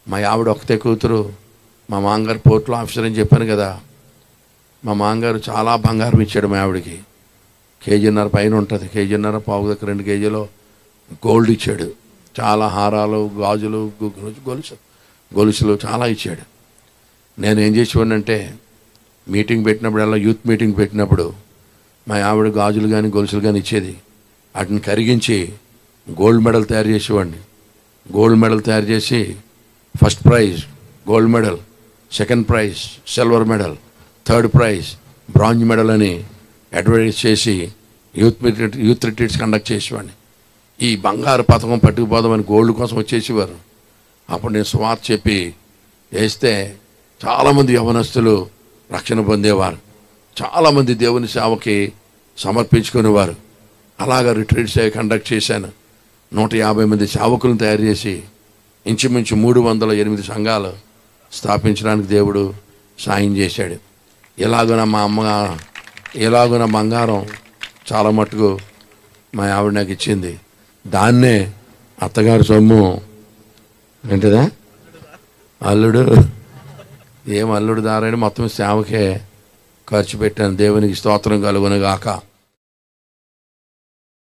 మా ఆవిడ ఒకతే కూతురు. మా మామగారు పోర్టులో ఆఫీసర్ అని చెప్పాను కదా. మా మామగారు చాలా బంగారం ఇచ్చాడు మా ఆవిడకి. 1.5 కేజీ పైన ఉంటుంది. 1.5 కేజీ పావు దగ్గర 2 కేజీలు గోల్డ్ ఇచ్చాడు. చాలా హారాలు, గాజులు, గొలుసులు చాలా ఇచ్చాడు. నేను ఏం చేసేవాడినంటే మీటింగ్ పెట్టినప్పుడల్లా, యూత్ మీటింగ్ పెట్టినప్పుడు మా ఆవిడ గాజులు కానీ గొలుసులు కానీ ఇచ్చేది. వాటిని కరిగించి గోల్డ్ మెడల్ తయారు చేసేవాడిని. గోల్డ్ మెడల్ తయారు చేసి first prize gold medal, second prize silver medal, third prize bronze medal అని అడ్వర్టైజ్ చేసి యూత్ రిట్రీట్స్ కండక్ట్ చేసేవాడిని. ఈ బంగారు పథకం పట్టుకుపోదామని గోల్డ్ కోసం వచ్చేసేవారు. అప్పుడు నేను సువార్త చెప్పి వేస్తే చాలామంది యవనస్తులు రక్షణ పొందేవారు. చాలామంది దేవుని సేవకి సమర్పించుకునేవారు. అలాగా రిట్రీట్స్ కండక్ట్ చేశాను. 150 మంది సేవకులను తయారు చేసి ఇంచుమించు 308 సంఘాలు స్థాపించడానికి దేవుడు సాయం చేశాడు. ఎలాగున బంగారం చాలా మట్టుకు మా ఆవిడ నాకు ఇచ్చింది. దాన్నే అత్తగారు సొమ్ము ఏంటిదా అల్లుడు అల్లుడు దారని మొత్తం సేవకే ఖర్చు పెట్టాను. దేవునికి స్తోత్రం కలుగునుగాక.